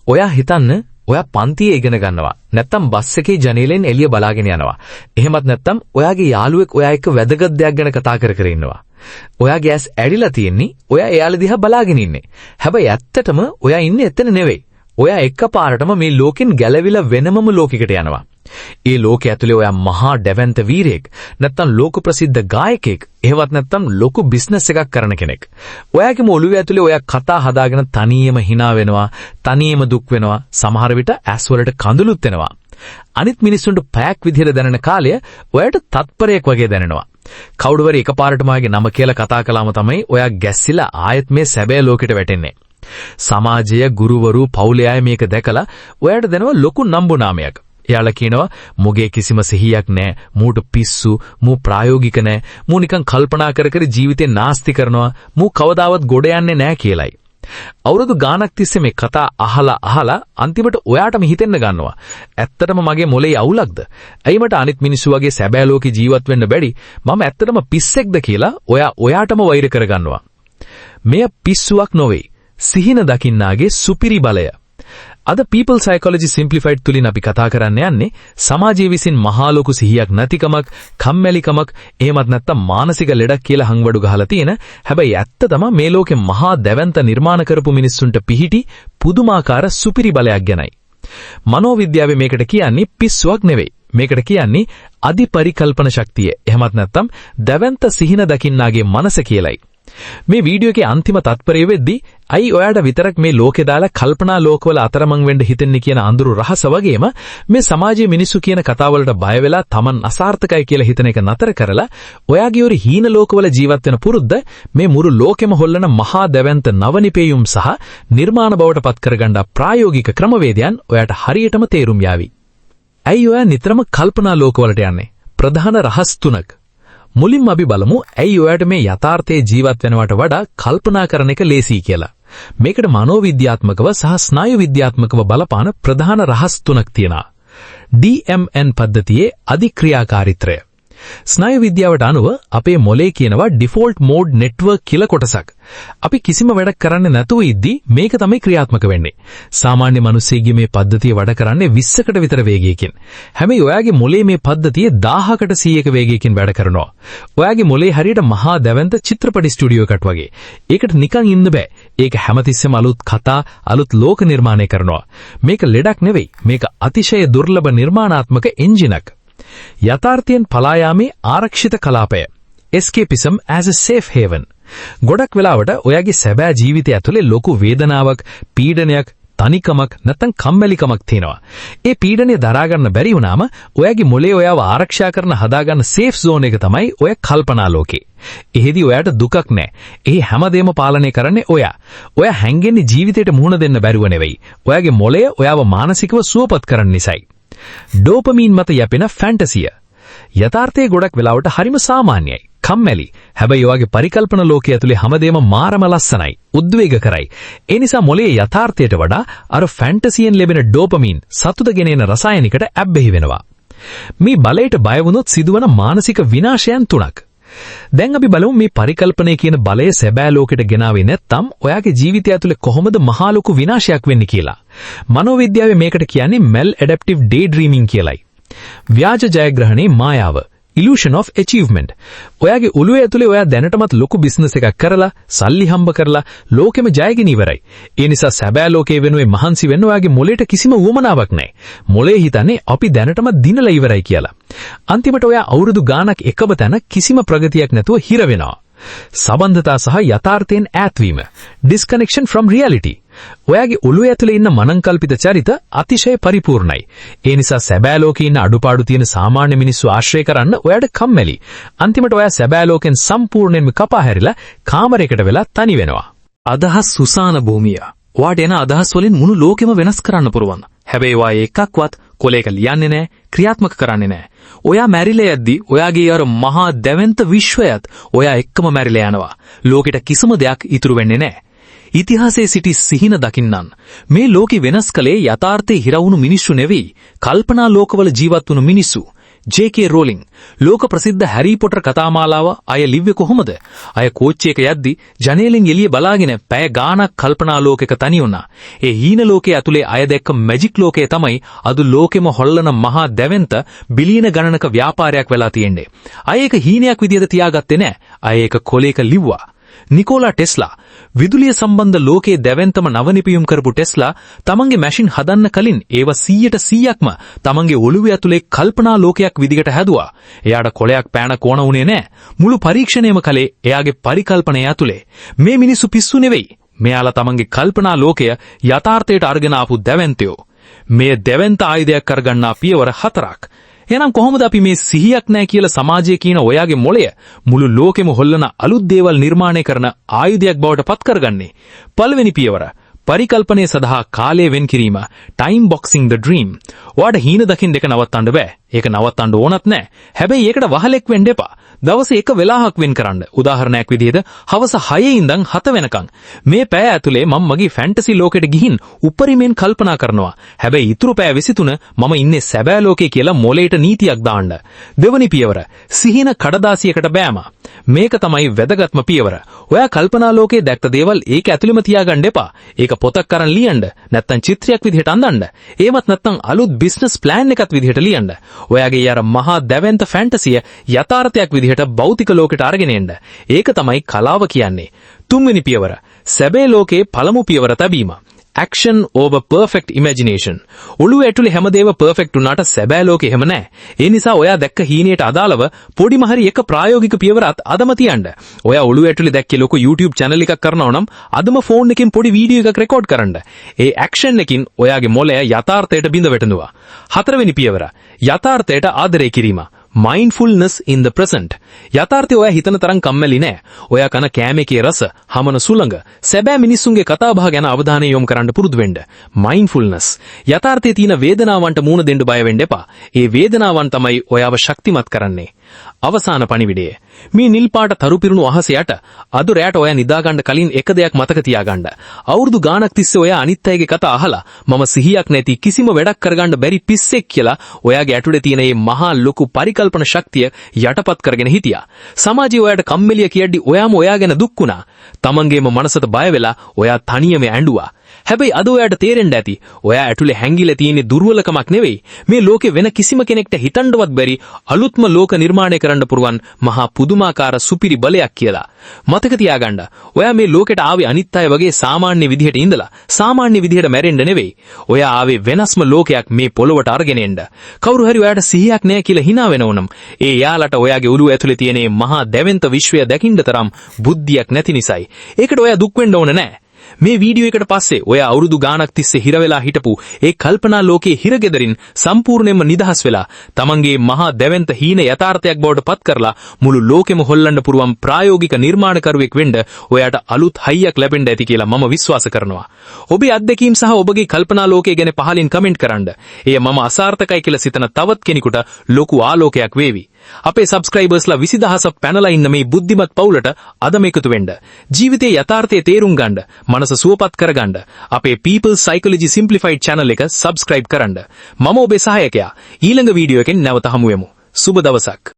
ඔයා හිතන්න ඔයා පන්තියේ ඉගෙන ගන්නවා. නැත්තම් බස් එකේ ජනේලෙන් එළිය බලාගෙන යනවා. එහෙමත් නැත්තම් ඔයාගේ යාළුවෙක් ඔයා එක්ක වැදගත් දෙයක් ගැන කතා කර කර ඉන්නවා. ඔයාගේ ඇස් ඇරිලා තියෙන්නේ ඔයා එයාලා දිහා බලාගෙන ඉන්නේ. හැබැයි ඇත්තටම ඔයා ඉන්නේ එතන නෙවෙයි. ඔයා එකපාරටම මේ ලෝකෙන් ගැලවිලා වෙනමම ලෝකයකට යනවා. ඒ ලෝකයේ ඇතුලේ ඔයා මහා දැවැන්ත වීරයෙක්, නැත්තම් ලෝක ප්‍රසිද්ධ ගායකයෙක්, එහෙවත් නැත්තම් ලොකු බිස්නස් එකක් කරන කෙනෙක්. ඔයාගේම ඔළුවේ ඇතුලේ ඔයා කතා හදාගෙන තනියම hina වෙනවා, තනියම දුක් වෙනවා, සමහර විට ඇස් වලට කඳුළුත් එනවා. අනිත් මිනිස්සුන්ට පැයක් විදිහට දැනෙන කාලය ඔයාට තත්පරයක් වගේ දැනෙනවා. කවුරුවරි එකපාරටම ඔයාගේ නම කියලා කතා කළාම තමයි ඔයා ගැස්සිලා ආයෙත් මේ සැබෑ ලෝකෙට වැටෙන්නේ. සමාජය, ගුරුවරු, පවුලේ අය මේක දැකලා ඔයාට දෙනවා ලොකු නම්බුනාමයක්. එයාලා කියනවා මුගේ කිසිම සිහියක් නැහැ, මූට පිස්සු, මූ ප්‍රායෝගික නැහැ, මූ නිකන් කල්පනා කර කර ජීවිතේ නාස්ති කරනවා, මූ කවදාවත් ගොඩ යන්නේ නැහැ කියලයි. අවුරුදු ගාණක් තිස්සේ මේ කතා අහලා අන්තිමට ඔයාටම හිතෙන්න ගන්නවා ඇත්තටම මගේ මොලේ අවුලක්ද? ඇයි මට අනිත් මිනිස්සු වගේ සැබෑ ලෝකේ ජීවත් වෙන්න බැරි? මම ඇත්තටම පිස්සෙක්ද කියලා ඔයාටම වෛර කරගන්නවා. මෙය පිස්සුවක් නොවේ. සිහින දකින්නාගේ සුපිරි බලය. අද People Psychology Simplified තුලින් අපි කතා කරන්න යන්නේ සමාජයේ විසින් මහා ලොකු සිහියක් නැතිකමක්, කම්මැලිකමක්, එහෙමත් නැත්නම් මානසික ලෙඩක් කියලා හංවඩු ගහලා තියෙන. හැබැයි ඇත්ත තමයි මේ ලෝකේ මහා දැවැන්ත නිර්මාණ කරපු මිනිස්සුන්ට පිහිටි පුදුමාකාර සුපිරි බලයක් ගැනයි. මනෝවිද්‍යාවේ මේකට කියන්නේ පිස්සුවක් නෙවෙයි. මේකට කියන්නේ අධිපරිකල්පන ශක්තිය. එහෙමත් නැත්නම් දැවැන්ත සිහින දකින්නාගේ මනස කියලයි. මේ වීඩියෝ එකේ අන්තිම තත්පරය වෙද්දී අයි ඔයාට විතරක් මේ ලෝකේ දාලා කල්පනා ලෝකවල අතරමං වෙන්න හිතෙන්නේ කියන අඳුරු රහස වගේම මේ සමාජයේ මිනිස්සු කියන කතාවලට බය වෙලා Taman අසාර්ථකයි කියලා හිතන එක නතර කරලා ඔයාගේ ඔරි හීන ලෝකවල ජීවත් වෙන පුරුද්ද මේ මුළු ලෝකෙම හොල්ලන මහා දැවැන්ත නවනිපේයුම් සහ නිර්මාණ බවට පත් කරගන්න ප්‍රායෝගික ක්‍රමවේදයන් ඔයාට හරියටම තේරුම් යාවි. ඇයි ඔයා නිතරම කල්පනා ලෝකවලට යන්නේ? ප්‍රධාන රහස් 3ක්. මුලින්ම අපි බලමු ඇයි ඔයාට මේ යථාර්ථයේ ජීවත් වෙනවට වඩා කල්පනා කරන එක ලේසි කියලා. මේකට මනෝවිද්‍යාත්මකව සහ ස්නායු විද්‍යාත්මකව බලපාන ප්‍රධාන රහස් 3ක් තියෙනවා. DMN පද්ධතියේ අධික්‍රියාකාරීත්වය. ස්නායු විද්‍යාවට අනුව අපේ මොලේ කියනවා ඩිෆෝල්ට් මෝඩ් නෙට්වර්ක් කියලා කොටසක්. අපි කිසිම වැඩක් කරන්නේ නැතුව ඉද්දි මේක තමයි ක්‍රියාත්මක වෙන්නේ. සාමාන්‍ය මිනිස්සෙගේ මේ පද්ධතිය වැඩ කරන්නේ 20කට විතර වේගයකින්. හැබැයි ඔයාගේ මොලේ මේ පද්ධතිය 1000කට 100ක වේගයකින් වැඩ කරනවා. ඔයාගේ මොලේ හරියට මහා දැවැන්ත චිත්‍රපට ස්ටුඩියෝ එකක් වගේ. ඒකට නිකන් ඉන්න බෑ. ඒක හැමතිස්සෙම අලුත් කතා, අලුත් ලෝක නිර්මාණය කරනවා. මේක ලෙඩක් නෙවෙයි. මේක අතිශය දුර්ලභ නිර්මාණාත්මක එන්ජිනක්. යථාර්ථයෙන් පලා යාමේ ආරක්ෂිත කලාපය. Escapism as a safe haven. ගොඩක් වෙලාවට ඔයාගේ සැබෑ ජීවිතය ඇතුලේ ලොකු වේදනාවක්, පීඩනයක්, තනිකමක් නැත්නම් කම්මැලිකමක් තියෙනවා. ඒ පීඩනය දරා ගන්න බැරි වුණාම ඔයාගේ මොලේ ඔයාව ආරක්ෂා කරන හදාගන්න සේෆ් zone එක තමයි ඔය කල්පනා ලෝකේ. එහෙදි ඔයාට දුකක් නැහැ. ඒ හැමදේම පාලනය කරන්නේ ඔයා. ඔයා හැංගෙන්නේ ජීවිතයට මුහුණ දෙන්න බැරුව නෙවෙයි. ඔයාගේ මොලය ඔයාව මානසිකව සුවපත් කරන්න නිසායි. ඩෝපමීන් මත යැපෙන ෆැන්ටසිය. යථාර්ථයේ ගොඩක් වෙලාවට හරිම සාමාන්‍යයි. කම්මැලි. හැබැයි ඔයාගේ පරිකල්පන ලෝකයේ ඇතුලේ හැමදේම මාරම ලස්සනයි. උද්වේග කරයි. ඒ නිසා මොලේ යථාර්ථයට වඩා අර ෆැන්ටසියෙන් ලැබෙන ඩෝපමීන් සතුට ගෙනෙන රසායනිකට ඇබ්බැහි වෙනවා. මේ බලයට බය වුණොත් සිදුවන මානසික විනාශයන් 3ක්. දැන් අපි බලමු මේ පරිකල්පනය කියන බලය සැබෑ ලෝකෙට ගෙනාවේ නැත්නම් ඔයාගේ ජීවිතය ඇතුලේ කොහොමද මහා ලොකු විනාශයක් වෙන්නේ කියලා. මනෝවිද්‍යාවේ මේකට කියන්නේ mal adaptive daydreaming කියලයි. ව්‍යාජ ජයග්‍රහණේ මායාව. illusion of achievement. ඔයාගේ ඔළුවේ ඇතුලේ ඔයා දැනටමත් ලොකු බිස්නස් එකක් කරලා, සල්ලි හම්බ කරලා, ලෝකෙම ජයගෙන ඉවරයි. ඒ නිසා සැබෑ ලෝකයේ වෙනුවේ මහන්සි වෙන්න ඔයාගේ මොලේට කිසිම උවමනාවක් නැහැ. මොලේ හිතන්නේ අපි දැනටමත් දිනලා ඉවරයි කියලා. අන්තිමට ඔයා අවුරුදු ගාණක් එකම තැන කිසිම ප්‍රගතියක් නැතුව හිර වෙනවා. සම්බන්ධතා සහ යථාර්ථයෙන් ඈත්වීම. disconnection from reality. ඔයාගේ ඔළුවේ ඇතුලේ ඉන්න මනංකල්පිත චරිත අතිශය පරිපූර්ණයි. ඒ නිසා සැබෑ ලෝකේ ඉන්න අඩුපාඩු තියෙන සාමාන්‍ය මිනිස්සු ආශ්‍රය කරන්න ඔයාට කම්මැලි. අන්තිමට ඔයා සැබෑ ලෝකෙන් සම්පූර්ණයෙන්ම කපා හැරිලා කාමරයකට වෙලා තනි වෙනවා. අදහස් සුසාන භූමිය. ඔයාට එන අදහස් වලින් මුළු ලෝකෙම වෙනස් කරන්න පුරවන්. හැබැයි ඔයා එකක්වත් කොලයක ලියන්නේ නැහැ, ක්‍රියාත්මක කරන්නේ නැහැ. ඔයා මැරිලා යද්දී ඔයාගේ අර මහා දැවැන්ත විශ්වයත් ඔයා එක්කම මැරිලා යනවා. ලෝකෙට කිසිම දෙයක් ඉතුරු වෙන්නේ නැහැ. ඉතිහාසයේ සිටි සිහින දකින්නන් මේ ලෝකෙ වෙනස් කලේ යථාර්ථයේ හිරවුණු මිනිස්සු නෙවෙයි, කල්පනා ලෝකවල ජීවත් වුණු මිනිස්සු. J.K. Rowling ලෝක ප්‍රසිද්ධ හැරි පොටර් කතාමාලාව අය ලිව්වේ කොහොමද? අය කෝච්චි එක යද්දි ජනේලෙන් එළිය බලාගෙන පැය ගාණක් කල්පනා ලෝකයක තනි වුණා. ඒ හීන ලෝකයේ ඇතුලේ අය දැක්ක මැජික් ලෝකය තමයි අද ලෝකෙම හොල්ලන මහා දැවෙන්ත බිලියන ගණනක ව්‍යාපාරයක් වෙලා තියෙන්නේ. අය ඒක හීනයක් විදිහට තියාගත්තේ නැහැ. අය ඒක කොලේක ලිව්වා. නිකෝලා ටෙස්ලා විදුලිය සම්බන්ධ ලෝකයේ දැවෙන්තම නවනිපියුම් කරපු ටෙස්ලා තමන්ගේ මැෂින් හදන්න කලින් ඒව 100%ක්ම තමන්ගේ ඔළුවේ ඇතුලේ කල්පනා ලෝකයක් විදිහට හැදුවා. එයාට කොලයක් පෑන කෝණ උනේ නැහැ. මුළු පරීක්ෂණයම කළේ එයාගේ පරිකල්පනය ඇතුලේ. මේ මිනිස්සු පිස්සු නෙවෙයි. මෙයාලා තමන්ගේ කල්පනා ලෝකය යථාර්ථයට අරගෙන ආපු දැවෙන්තයෝ. මේ දැවෙන්ත ආයුධයක් කරගන්නා පියවර 4ක්. එහෙනම් කොහොමද අපි මේ සිහියක් නැහැ කියලා සමාජයේ කියන ඔයාගේ මොළය මුළු ලෝකෙම හොල්ලන අලුත් දේවල් නිර්මාණය කරන ආයුධයක් බවට පත් කරගන්නේ? පළවෙනි පියවර පරිකල්පනය සඳහා කාලය වෙන් කිරීම. time boxing the dream. ඔයාට හීන දකින්න එක නවත්තන්න බෑ. ඒක නවත්තන්න ඕනත් නෑ. හැබැයි ඒකට වහලෙක් වෙන්න එපා. දවසේ එක වෙලාවක් වෙන් කරන්න. උදාහරණයක් විදිහට හවස 6 ඉඳන් 7 වෙනකන් මේ පැය ඇතුලේ මම මගේ ෆැන්ටසි ලෝකෙට ගිහින් උපරිමයෙන් කල්පනා කරනවා. හැබැයි ඊතුරු පැය 23 මම ඉන්නේ සැබෑ ලෝකේ කියලා මොලේට නීතියක් දාන්න. දෙවනි පියවර සිහින කඩදාසියකට බෑම. මේක තමයි වැදගත්ම පියවර. ඔයා කල්පනා ලෝකේ දැක්ක දේවල් ඒක ඇතුළෙම තියාගන්න එපා. ඒක පොතක් අරන් ලියන්න. නැත්තම් චිත්‍රයක් විදිහට අඳන්න. ඒවත් නැත්තම් අලුත් බිස්නස් ප්ලෑන් එකක් විදිහට ලියන්න. ඔයාගේ යාර මහා දැවෙන්ත ෆැන්ටසිය යථාර්ථයක් විදිහට භෞතික ලෝකෙට අරගෙන එන්න. ඒක තමයි කලාව කියන්නේ. තුන්වෙනි පියවර සැබෑ ලෝකේ පළමු පියවර තැබීම. action over perfect imagination. ඔළුව ඇතුලේ හැමදේම පර්ෆෙක්ට් වුණාට සැබෑ ලෝකෙ එහෙම නැහැ. ඒ නිසා ඔයා දැක්ක හීනයට අදාළව පොඩිම හරි එක ප්‍රායෝගික පියවරත් අදම තියන්න. ඔයා ඔළුව ඇතුලේ දැක්කේ ලොකු YouTube channel එකක් කරනවා නම් අදම ෆෝන් එකෙන් පොඩි වීඩියෝ එකක් රෙකෝඩ් කරන්න. ඒ action එකකින් ඔයාගේ මොළය යථාර්ථයට බිඳ වැටෙනවා. හතරවෙනි පියවර යථාර්ථයට ආදරය කිරීම. mindfulness in the present. යථාර්ථය ඔයා හිතන තරම් කම්මැලි නෑ. ඔයා කන කෑමේකේ රස, හමන සුළඟ, සැබෑ මිනිස්සුන්ගේ කතාබහ ගැන අවධානය යොමු කරන්න පුරුදු වෙන්න. mindfulness. යථාර්ථයේ තියෙන වේදනාවන්ට මුහුණ දෙන්න බය වෙන්න එපා. ඒ වේදනාවන් තමයි ඔයාව ශක්තිමත් කරන්නේ. අවසාන පණිවිඩය. මේ නිල් පාට තරුපිරුණු අහස යට අද රැට ඔයා නිදාගන්න කලින් එක දෙයක් මතක තියාගන්න. අවුරුදු ගාණක් තිස්සේ ඔයා අනිත් අයගේ කතා අහලා මම සිහියක් නැති කිසිම වැඩක් කරගන්න බැරි පිස්සෙක් කියලා ඔයාගේ ඇතුලේ තියෙන මේ මහා ලොකු පරිකල්පන ශක්තිය යටපත් කරගෙන හිටියා. සමාජය ඔයාට කම්මැලිය කියද්දි ඔයාම ඔයා ගැන දුක් වුණා. තමන්ගේම මනසට බය වෙලා ඔයා තනියම ඇඬුවා. හැබැයි අද ඔයාට තේරෙන්න ඇති ඔයා ඇතුලේ හැංගිලා තියෙන දුර්වලකමක් නෙවෙයි. මේ ලෝකේ වෙන කිසිම කෙනෙක්ට හිතන්නවත් බැරි අලුත්ම ලෝක නිර්මාණය කරන්න පුරුවන් මහා පුදුමාකාර සුපිරි බලයක් කියලා. මතක තියාගන්න. ඔයා මේ ලෝකෙට ආවේ අනිත් අය වගේ සාමාන්‍ය විදිහට ඉඳලා සාමාන්‍ය විදිහට මැරෙන්න නෙවෙයි. ඔයා ආවේ වෙනස්ම ලෝකයක් මේ පොළොවට අරගෙන එන්න. කවුරු හරි ඔයාට සිහියක් නැහැ කියලා hina වෙනවනම් ඒ යාලට ඔයාගේ ඔළුව ඇතුලේ තියෙන මේ මහා දැවෙන්ත විශ්වය දකින්න තරම් බුද්ධියක් නැති නිසායි. ඒකට ඔයා දුක් වෙන්න ඕන නැහැ. මේ වීඩියෝ එකට පස්සේ ඔය අවුරුදු ගාණක් තිස්සේ හිර වෙලා හිටපු ඒ කල්පනා ලෝකයේ හිරගෙදරින් සම්පූර්ණයෙන්ම නිදහස් වෙලා තමන්ගේ මහා දැවෙන්ත හීන යථාර්ථයක් බවට පත් කරලා මුළු ලෝකෙම හොල්ලන්න පුරුවන් ප්‍රායෝගික නිර්මාණකරුවෙක් වෙන්න ඔයාට අලුත් හයියක් ලැබෙන්න ඇති කියලා මම විශ්වාස කරනවා. ඔබේ අත්දැකීම් සහ ඔබගේ කල්පනා ලෝකය ගැන පහලින් කමෙන්ට් කරන්න. එය මම අසාර්ථකයි කියලා සිතන තවත් කෙනෙකුට ලොකු ආලෝකයක් වේවි. අපේ සබ්ස්ක්‍රයිබර්ස්ලා 20000ක් පැනලා ඉන්න මේ බුද්ධිමත් පවුලට අදම එකතු වෙන්න. ජීවිතයේ යථාර්ථය තේරුම් ගන්න, මනස සුවපත් කරගන්න අපේ People's Psychology Simplified channel එක subscribe කරන්න. මම ඔබේ සහායකයා. ඊළඟ වීඩියෝ එකෙන් නැවත හමු වෙමු. සුබ දවසක්.